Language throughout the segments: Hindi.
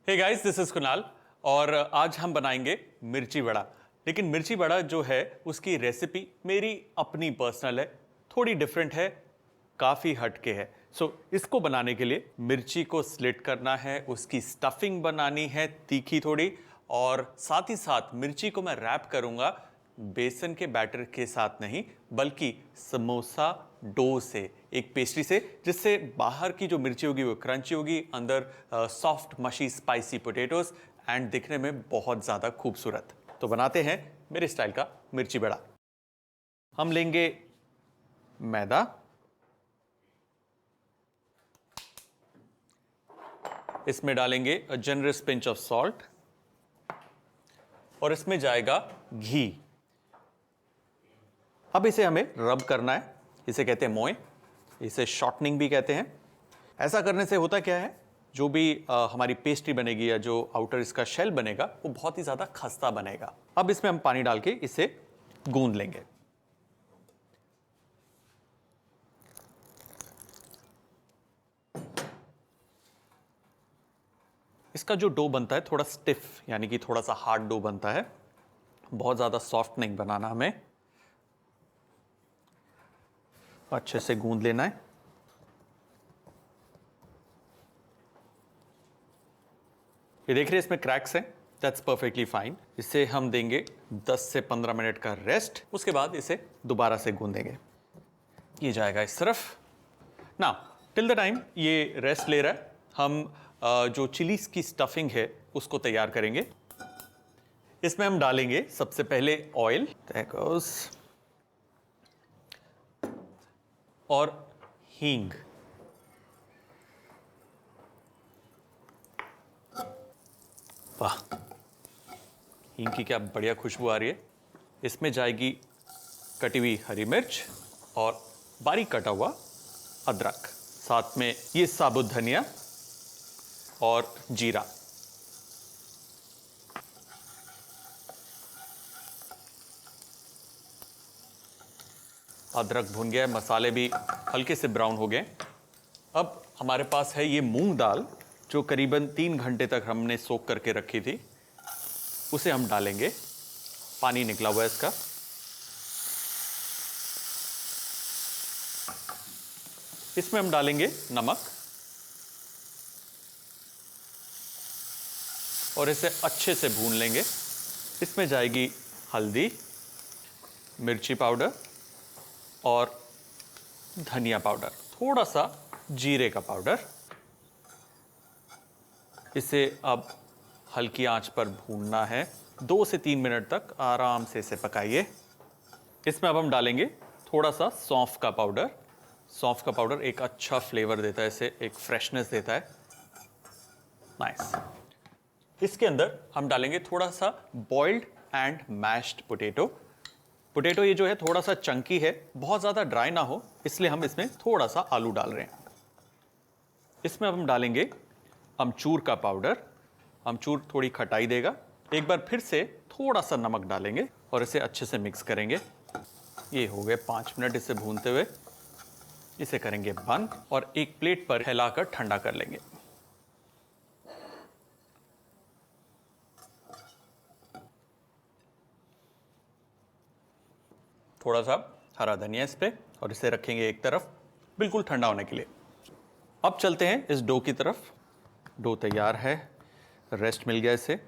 Hey guys, this is Kunal और आज हम बनाएंगे मिर्ची बड़ा। लेकिन मिर्ची बड़ा जो है उसकी रेसिपी मेरी अपनी पर्सनल है, थोड़ी डिफरेंट है, काफ़ी हटके है। इसको बनाने के लिए मिर्ची को स्लिट करना है, उसकी स्टफिंग बनानी है तीखी थोड़ी, और साथ ही साथ मिर्ची को मैं रैप करूंगा बेसन के बैटर के साथ नहीं, बल्कि समोसा डो से, एक पेस्ट्री से, जिससे बाहर की जो मिर्ची होगी वो क्रंची होगी, अंदर सॉफ्ट मशी स्पाइसी पोटैटोज एंड दिखने में बहुत ज़्यादा खूबसूरत। तो बनाते हैं मेरे स्टाइल का मिर्ची बड़ा। हम लेंगे मैदा, इसमें डालेंगे अ जनरस पिंच ऑफ सॉल्ट और इसमें जाएगा घी। अब इसे हमें रब करना है, इसे कहते हैं मोए, इसे शॉर्टनिंग भी कहते हैं। ऐसा करने से होता क्या है, जो भी हमारी पेस्ट्री बनेगी या जो आउटर इसका शेल बनेगा वो बहुत ही ज़्यादा खस्ता बनेगा। अब इसमें हम पानी डाल के इसे गूंद लेंगे। इसका जो डो बनता है थोड़ा स्टिफ, यानी कि थोड़ा सा हार्ड डो बनता है, बहुत ज़्यादा सॉफ्ट नहीं बनाना हमें। अच्छे से गूंद लेना है। ये देख रहे हैं इसमें क्रैक्स हैं, दैट्स परफेक्टली फाइन। इसे हम देंगे 10 से 15 मिनट का रेस्ट, उसके बाद इसे दोबारा से गूंदेंगे। ये जाएगा इस तरफ। ना टिल द टाइम ये रेस्ट ले रहा है, हम जो चिलीज की स्टफिंग है उसको तैयार करेंगे। इसमें हम डालेंगे सबसे पहले ऑयल और हींग। वाह, हींग की क्या बढ़िया खुशबू आ रही है। इसमें जाएगी कटी हुई हरी मिर्च और बारीक कटा हुआ अदरक, साथ में ये साबुत धनिया और जीरा। अदरक भुन गया, मसाले भी हल्के से ब्राउन हो गए। अब हमारे पास है ये मूंग दाल, जो करीबन 3 घंटे तक हमने सोक करके रखी थी, उसे हम डालेंगे। पानी निकला हुआ है इसका। इसमें हम डालेंगे नमक और इसे अच्छे से भून लेंगे। इसमें जाएगी हल्दी, मिर्ची पाउडर और धनिया पाउडर, थोड़ा सा जीरे का पाउडर। इसे अब हल्की आंच पर भूनना है, 2 से 3 मिनट तक आराम से इसे पकाइए। इसमें अब हम डालेंगे थोड़ा सा सौंफ का पाउडर। सौंफ का पाउडर एक अच्छा फ्लेवर देता है, इसे एक फ्रेशनेस देता है। नाइस। इसके अंदर हम डालेंगे थोड़ा सा boiled and mashed potato. Potato ये जो है थोड़ा सा चंकी है, बहुत ज़्यादा ड्राई ना हो, इसलिए हम इसमें थोड़ा सा आलू डाल रहे हैं। इसमें अब हम डालेंगे अमचूर का पाउडर। अमचूर थोड़ी खटाई देगा। एक बार फिर से थोड़ा सा नमक डालेंगे और इसे अच्छे से मिक्स करेंगे। ये हो गए 5 मिनट इसे भूनते हुए। इसे करेंगे बंद और एक प्लेट पर फैलाकर ठंडा कर लेंगे। थोड़ा सा हरा धनिया इस पे और इसे रखेंगे एक तरफ बिल्कुल ठंडा होने के लिए। अब चलते हैं इस डो की तरफ। डो तैयार है, रेस्ट मिल गया इसे।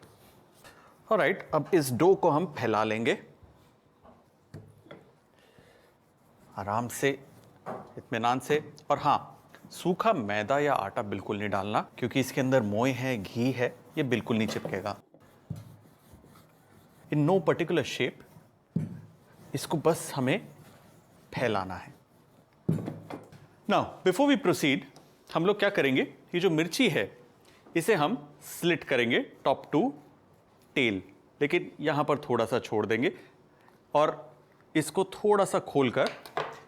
ऑलराइट, अब इस डो को हम फैला लेंगे आराम से, इत्मीनान से। और हाँ, सूखा मैदा या आटा बिल्कुल नहीं डालना, क्योंकि इसके अंदर मोए है, घी है, ये बिल्कुल नहीं चिपकेगा। इन नो पर्टिकुलर शेप, इसको बस हमें फैलाना है। नाउ बिफोर वी प्रोसीड, हम लोग क्या करेंगे, ये जो मिर्ची है इसे हम स्लिट करेंगे टॉप टू टेल, लेकिन यहां पर थोड़ा सा छोड़ देंगे और इसको थोड़ा सा खोलकर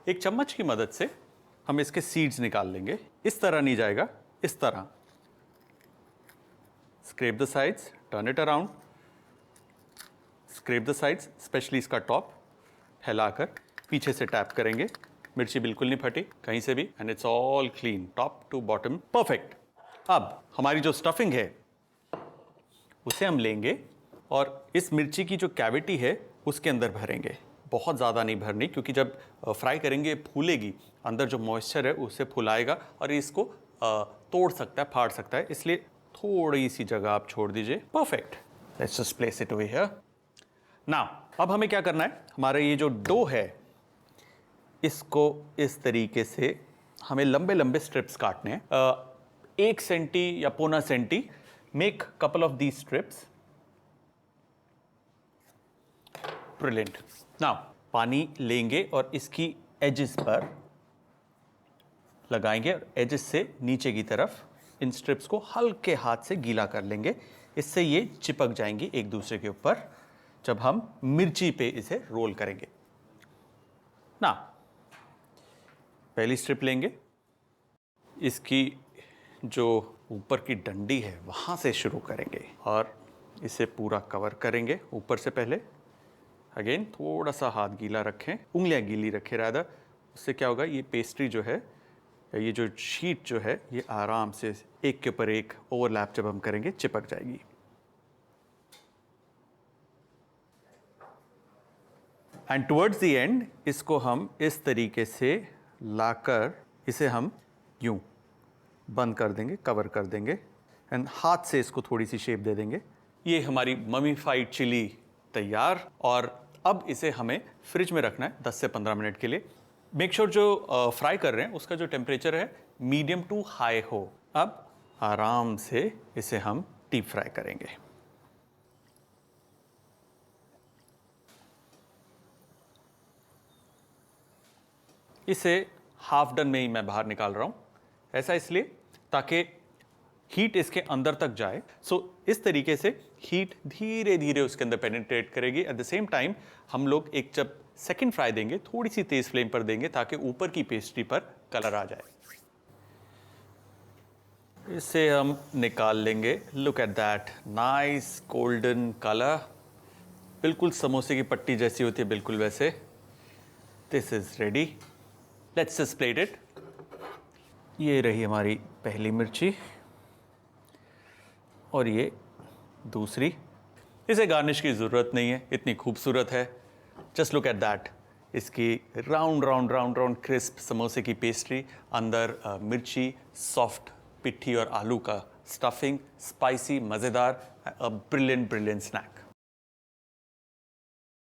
एक चम्मच की मदद से हम इसके सीड्स निकाल लेंगे। इस तरह नहीं जाएगा, इस तरह। Scrap the sides, turn it around, scrap the sides, specially इसका टॉप। फैलाकर पीछे से टैप करेंगे। मिर्ची बिल्कुल नहीं फटी कहीं से भी, and it's all clean top to bottom, perfect. अब हमारी जो स्टफिंग है उसे हम लेंगे और इस मिर्ची की जो कैविटी है उसके अंदर भरेंगे। बहुत ज़्यादा नहीं भरनी, क्योंकि जब फ्राई करेंगे फूलेगी, अंदर जो मॉइस्चर है उसे फुलाएगा और इसको तोड़ सकता है, फाड़ सकता है, इसलिए थोड़ी सी जगह आप छोड़ दीजिए। Perfect, let's just place it over here. Now अब हमें क्या करना है, हमारा ये जो डो है इसको इस तरीके से हमें लंबे लंबे स्ट्रिप्स काटने हैं, 1 सेंटी या पौना centi. Make couple of the strips. Brilliant. Now पानी लेंगे और इसकी एजेस पर लगाएंगे और एजेस से नीचे की तरफ इन स्ट्रिप्स को हल्के हाथ से गीला कर लेंगे। इससे ये चिपक जाएंगी एक दूसरे के ऊपर जब हम मिर्ची पे इसे रोल करेंगे। ना पहली स्ट्रिप लेंगे, इसकी जो ऊपर की डंडी है वहां से शुरू करेंगे और इसे पूरा कवर करेंगे ऊपर से। पहले अगेन थोड़ा सा हाथ गीला रखें, उंगलियां गीली रखें रादर। उससे क्या होगा, ये पेस्ट्री जो है, ये जो शीट जो है, ये आराम से एक के ऊपर एक ओवरलैप जब हम करेंगे चिपक जाएगी। एंड टुवर्ड्स द एंड इसको हम इस तरीके से लाकर इसे हम यूं बंद कर देंगे, कवर कर देंगे एंड हाथ से इसको थोड़ी सी शेप दे देंगे। ये हमारी ममीफाइड चिली तैयार। और अब इसे हमें फ्रिज में रखना है 10 से 15 मिनट के लिए। मेक श्योर जो फ्राई कर रहे हैं उसका जो टेम्परेचर है मीडियम टू हाई हो। अब आराम से इसे हम डीप फ्राई करेंगे। इसे हाफ डन में ही मैं बाहर निकाल रहा हूं, ऐसा इसलिए ताकि हीट इसके अंदर तक जाए। सो इस तरीके से हीट धीरे धीरे उसके अंदर पेनिट्रेट करेगी। एट द सेम टाइम हम लोग एक जब सेकंड फ्राई देंगे थोड़ी सी तेज फ्लेम पर देंगे ताकि ऊपर की पेस्ट्री पर कलर आ जाए। इसे हम निकाल लेंगे। Look at that nice golden colour, बिल्कुल समोसे की पट्टी जैसी होती है, बिल्कुल वैसे। This is ready, let's just plate it. ये रही हमारी पहली मिर्ची और ये दूसरी। इसे गार्निश की ज़रूरत नहीं है, इतनी खूबसूरत है। जस्ट लुक एट दैट, इसकी round round round round crisp समोसे की पेस्ट्री, अंदर मिर्ची, सॉफ्ट पिट्ठी और आलू का स्टफिंग, स्पाइसी, मज़ेदार, ब्रिलियंट ब्रिलियंट स्नैक।